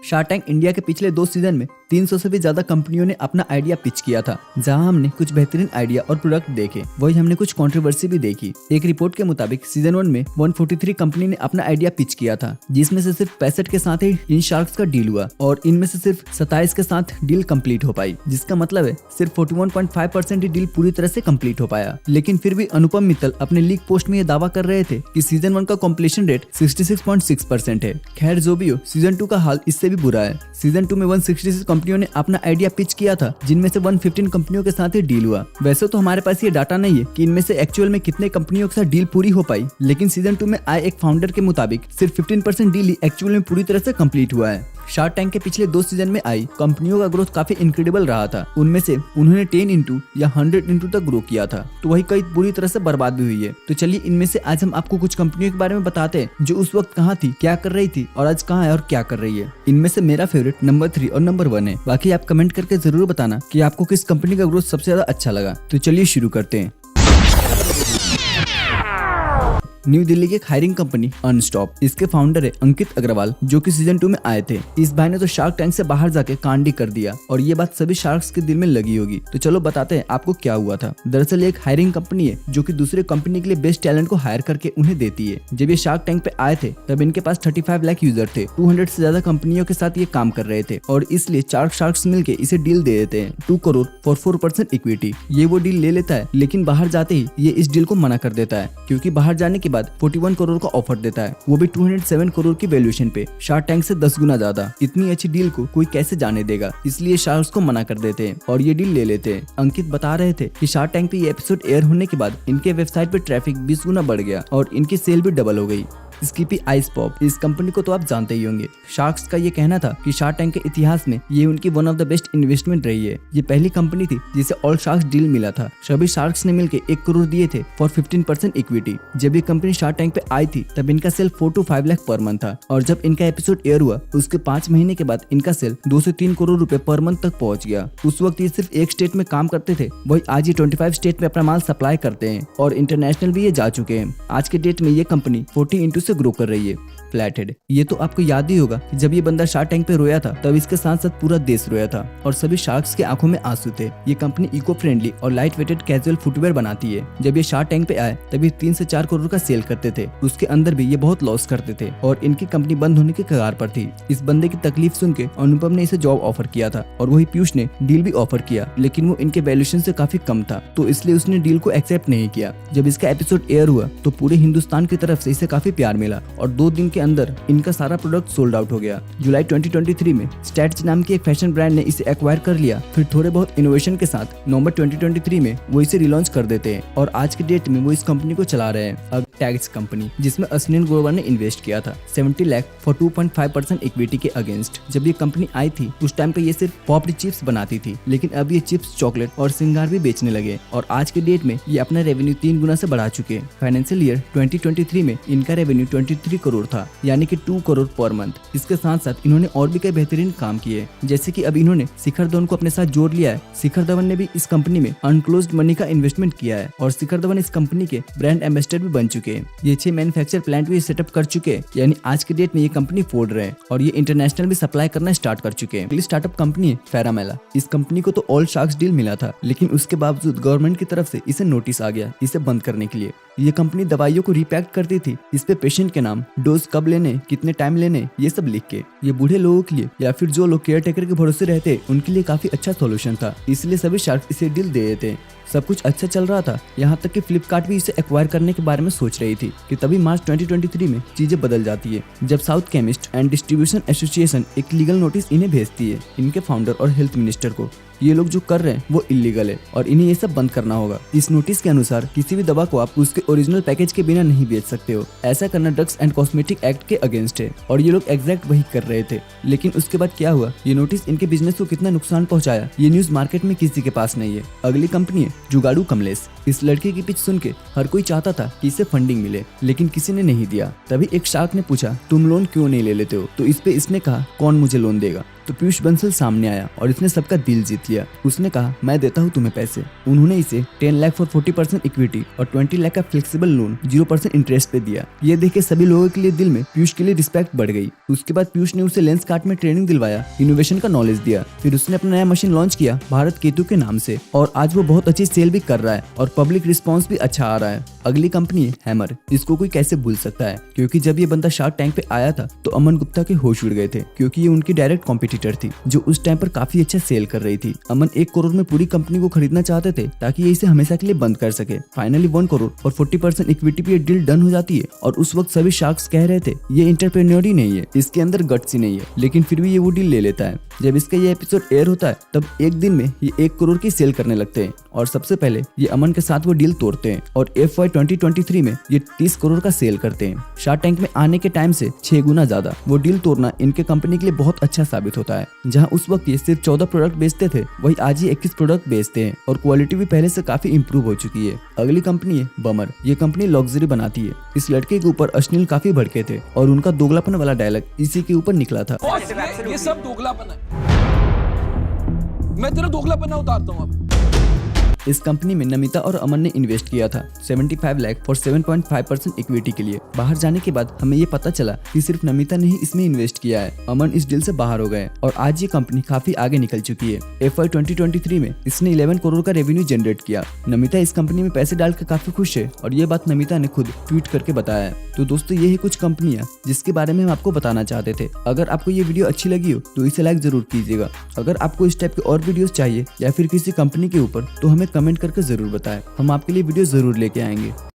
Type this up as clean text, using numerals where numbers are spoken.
Shark tank India के पिछले 2 season में 300 से भी ज्यादा कंपनियों ने अपना आइडिया पिच किया था, जहां हमने कुछ बेहतरीन आइडिया और प्रोडक्ट देखे, वही हमने कुछ कंट्रोवर्सी भी देखी। एक रिपोर्ट के मुताबिक सीजन 1 में 143 कंपनी ने अपना आइडिया पिच किया था, जिसमें से सिर्फ 65 के साथ ही इन शार्क्स का डील हुआ और इनमें से सिर्फ 27 के साथ डील कंप्लीट हो पाई, जिसका मतलब है सिर्फ 41.5% ही डील पूरी तरह से कंप्लीट हो पाया। लेकिन फिर भी अनुपम मित्तल अपने लीक पोस्ट में ये दावा कर रहे थे कि सीजन 1 का कंप्लीशन रेट 66.6% है। खैर जो भी हो, सीजन 2 का हाल इससे भी बुरा है। सीजन 2 में 166 कंपनियों ने अपना आइडिया पिच किया था, जिनमें से 115 कंपनियों के साथ ही डील हुआ। वैसे तो हमारे पास ये डाटा नहीं है कि इनमें से एक्चुअल में कितने कंपनियों के साथ डील पूरी हो पाई, लेकिन सीजन 2 में आए एक फाउंडर के मुताबिक सिर्फ 15% डील ही एक्चुअल में पूरी तरह से कंप्लीट हुआ है। शार्क टैंक के पिछले 2 सीजन में आई कंपनियों का ग्रोथ काफी इनक्रेडिबल रहा था। उनमें से उन्होंने 10 इंटू या 100 इंटू तक ग्रो किया था, तो वही कई बुरी तरह से बर्बाद भी हुई है। तो चलिए इनमें से आज हम आपको कुछ कंपनियों के बारे में बताते हैं जो उस वक्त कहाँ थी, क्या कर रही थी और आज कहाँ है और क्या कर रही है। इनमें से मेरा फेवरेट नंबर 3 और नंबर 1 है। बाकी आप कमेंट करके जरूर बताना कि आपको किस कंपनी का ग्रोथ सबसे ज्यादा अच्छा लगा। तो चलिए शुरू करते हैं। न्यू दिल्ली की एक हायरिंग कंपनी अनस्टॉप, इसके फाउंडर है अंकित अग्रवाल, जो कि सीजन 2 में आए थे। इस भाई ने तो शार्क टैंक से बाहर जाके कांड ही कर दिया और ये बात सभी शार्क्स के दिल में लगी होगी। तो चलो बताते हैं आपको क्या हुआ था। दरअसल ये एक हायरिंग कंपनी है जो कि दूसरे कंपनी के लिए बेस्ट टैलेंट को हायर करके उन्हें देती है। जब ये शार्क टैंक पे आए थे तब इनके पास 35 लाख यूजर थे। 200 से ज्यादा कंपनियों के साथ ये काम कर रहे थे और इसलिए 4 शार्क्स मिलके इसे डील दे देते हैं 2 करोड़ फॉर 4% इक्विटी। ये वो डील ले लेता है, लेकिन बाहर जाते ही ये इस डील को मना कर देता है, क्योंकि बाहर जाने के बाद 41 करोड़ का ऑफर देता है, वो भी 207 करोड़ की वैल्यूएशन पे, शार्क टैंक से 10 गुना ज्यादा। इतनी अच्छी डील को कोई कैसे जाने देगा, इसलिए शार्क्स को मना कर देते हैं और ये डील ले लेते हैं। अंकित बता रहे थे कि शार्क टैंक पे ये एपिसोड एयर होने के बाद इनके वेबसाइट पे ट्रैफिक 20 गुना बढ़ गया और इनकी सेल भी डबल हो गई। स्कीपी आइस पॉप, इस कंपनी को तो आप जानते ही होंगे। शार्क्स का ये कहना था कि शार्क टैंक के इतिहास में ये उनकी one of the best investment रही है। ये पहली कंपनी थी जिसे ऑल शार्क्स डील मिला था। सभी शार्क्स ने मिलकर 1 करोड़ दिए थे फॉर 15% इक्विटी। जब ये कंपनी शार्क टैंक पे आई थी तब इनका cell 4 to 5 lakh per month था और जब इनका एपिसोड एयर हुआ उसके 5 महीने के बाद इनका सेल 2 से 3 करोड़ रुपए पर मंथ तक पहुंच गया। उस वक्त ये सिर्फ एक स्टेट में काम करते थे, वही आज ये 25 स्टेट में अपना माल सप्लाई करते हैं और इंटरनेशनल भी ये जा चुके हैं। आज के डेट में ये कंपनी 40 इंटू से ग्रो कर रही है। फ्लैटेड, ये तो आपको याद ही होगा कि जब ये बंदा शार्क टैंक पे रोया था तब इसके साथ साथ पूरा देश रोया था और सभी शार्क्स के आंखों में आंसू थे। ये कंपनी इको फ्रेंडली और लाइट वेटेड कैजुअल फुटवेयर बनाती है। जब ये शार्क टैंक पे आए तब ये 3 से 4 करोड़ का सेल करते थे, उसके अंदर भी ये बहुत लॉस करते थे और इनकी कंपनी बंद होने के कगार पर थी। इस बंदे की तकलीफ सुन के अनुपम ने इसे जॉब ऑफर किया था और वही पीयूष ने डील भी ऑफर किया, लेकिन वो इनके वैल्यूएशन से काफी कम था, तो इसलिए उसने डील को एक्सेप्ट नहीं किया। जब इसका एपिसोड एयर हुआ तो पूरे हिंदुस्तान की तरफ से इसे काफी प्यार मिला और 2 दिन के अंदर इनका सारा प्रोडक्ट सोल्ड आउट हो गया। जुलाई 2023 में स्टैट्स नाम की एक फैशन ब्रांड ने इसे एक्वायर कर लिया। फिर थोड़े बहुत इनोवेशन के साथ नवंबर 2023 में वो इसे रिलॉन्च कर देते हैं और आज के डेट में वो इस कंपनी को चला रहे हैं। अब टैग्स कंपनी, जिसमें अश्विन ग्रोवर ने इन्वेस्ट किया था 70 लाख फॉर 2.5% इक्विटी के अगेंस्ट। जब ये कंपनी आई थी उस टाइम पे ये सिर्फ पॉप्ड चिप्स बनाती थी, लेकिन अब ये चिप्स, चॉकलेट और सिंगार भी बेचने लगे और आज के डेट में ये अपना रेवेन्यू 3 गुना से बढ़ा चुके हैं। फाइनेंशियल ईयर 2023 में इनका रेवेन्यू 23 करोड़ था, यानी कि 2 करोड़ पर मंथ। इसके साथ साथ इन्होंने और भी कई बेहतरीन काम किए, जैसे कि अब इन्होंने शिखर धवन को अपने साथ जोड़ लिया है। शिखर धवन ने भी इस कंपनी में अनक्लोज्ड मनी का इन्वेस्टमेंट किया है और शिखर धवन इस कंपनी के ब्रांड एम्बेसडर भी बन चुके हैं। ये 6 मैन्युफैक्चर प्लांट भी सेटअप कर चुके हैं, यानी आज के डेट में ये कंपनी फोड़ रहे हैं और ये इंटरनेशनल भी सप्लाई करना स्टार्ट कर चुके हैं। स्टार्टअप कंपनी है फेरामेला। इस कंपनी को तो ऑल शार्क्स डील मिला था, लेकिन उसके बावजूद गवर्नमेंट की तरफ से इसे नोटिस आ गया इसे बंद करने के लिए। ये कंपनी दवाइयों को रिपैक करती थी, इस पे पेशेंट के नाम, डोज कब लेने, कितने टाइम लेने, ये सब लिख के। ये बूढ़े लोगों के लिए या फिर जो लोग केयर टेकर के भरोसे रहते उनके लिए काफी अच्छा सॉल्यूशन था, इसलिए सभी शार्क्स इसे डील दे देते हैं। सब कुछ अच्छा चल रहा था, यहाँ तक कि फ्लिपकार्ट भी इसे एक्वायर करने के बारे में सोच रही थी कि तभी मार्च 2023 में चीजें बदल जाती है, जब south chemist and distribution association एक लीगल नोटिस इन्हें भेजती है, इनके फाउंडर और हेल्थ मिनिस्टर को। ये लोग जो कर रहे हैं वो इलीगल है और इन्हें ये सब बंद करना होगा। इस नोटिस के अनुसार किसी भी दवा को आप उसके ओरिजिनल पैकेज के बिना नहीं बेच सकते हो। ऐसा करना ड्रग्स एंड कॉस्मेटिक एक्ट के अगेंस्ट है और ये लोग एग्जैक्ट वही कर रहे थे। लेकिन उसके बाद क्या हुआ, ये नोटिस इनके बिजनेस को कितना नुकसान पहुंचाया ये न्यूज मार्केट में किसी के पास नहीं है। अगली कंपनी है जुगाड़ू कमलेश। इस लड़के की पिच सुन के हर कोई चाहता था कि इसे फंडिंग मिले, लेकिन किसी ने नहीं दिया। तभी एक शार्क ने पूछा, तुम लोन क्यों नहीं ले लेते हो? तो इस पे इसने कहा, कौन मुझे लोन देगा? तो पीयूष बंसल सामने आया और इसने सबका दिल जीत लिया। उसने कहा, मैं देता हूँ तुम्हें पैसे। उन्होंने इसे 10 लाख फॉर 40% इक्विटी और 20 लाख का फ्लेक्सिबल लोन 0% इंटरेस्ट पे दिया। ये देख के सभी लोगों के लिए दिल में पीयूष के लिए रिस्पेक्ट बढ़ गई। उसके बाद पीयूष ने उसे लेंस कार्ट में ट्रेनिंग दिलवाया, इनोवेशन का नॉलेज दिया। फिर उसने अपना नया मशीन लॉन्च किया भारत केतु के नाम से, और आज वो बहुत अच्छी सेल भी कर रहा है और पब्लिक रिस्पॉन्स भी अच्छा आ रहा है। अगली कंपनी है हैमर। इसको कोई कैसे भूल सकता है, क्योंकि जब ये बंदा शार्क टैंक पे आया था तो अमन गुप्ता के होश उड़ गए थे, क्योंकि ये उनकी डायरेक्ट कॉम्पिटिटर थी जो उस टाइम पर काफी अच्छा सेल कर रही थी। अमन 1 करोड़ में पूरी कंपनी को खरीदना चाहते थे ताकि ये इसे हमेशा के लिए बंद कर सके। फाइनली 1 करोड़ और 40% इक्विटी पे डील डन हो जाती है, और उस वक्त सभी शार्क्स कह रहे थे ये एंटरप्रेन्योर ही नहीं है, इसके अंदर गट्स ही नहीं है, लेकिन फिर भी ये वो डील ले लेता है। जब इसका ये एपिसोड एयर होता है तब एक दिन में ये 1 करोड़ की सेल करने लगते हैं, और सबसे पहले ये अमन के साथ वो डील तोड़ते हैं और FY 2023 में ये 30 करोड़ का सेल करते हैं। शार्क टैंक में आने के टाइम से 6 गुना ज्यादा वो डील तोड़ना इनके कंपनी के लिए बहुत अच्छा साबित होता है। जहां उस वक्त ये सिर्फ 14 प्रोडक्ट बेचते थे, वही आज ये 21 प्रोडक्ट बेचते हैं और क्वालिटी भी पहले से काफी इंप्रूव हो चुकी है। अगली कंपनी है बमर। ये कंपनी लग्जरी बनाती है। इस लड़के के ऊपर अश्लील काफी भड़के थे और उनका दोगलापन वाला डायलॉग इसी के ऊपर निकला था। ये सब दोगलापन है, मैं तेरा दोगलापन उतारता हूँ अब। इस कंपनी में नमिता और अमन ने इन्वेस्ट किया था 75 लाख फॉर 7.5% इक्विटी के लिए। बाहर जाने के बाद हमें ये पता चला कि सिर्फ नमिता ने ही इसमें इन्वेस्ट किया है। अमन इस डील से बाहर हो गए और आज ये कंपनी काफी आगे निकल चुकी है। FY 2023 में इसने 11 करोड़ का रेवेन्यू जनरेट किया। नमिता इस कंपनी में पैसे डालकर काफी खुश है और ये बात नमिता ने खुद ट्वीट करके बताया है। तो दोस्तों, ये है कुछ कंपनियां जिसके बारे में हम आपको बताना चाहते थे। अगर आपको ये वीडियो अच्छी लगी हो तो इसे लाइक जरूर कीजिएगा। अगर आपको इस टाइप के और वीडियोस चाहिए या फिर किसी कंपनी के ऊपर, तो हमें कमेंट करके जरूर बताएं। हम आपके लिए वीडियो जरूर लेके आएंगे।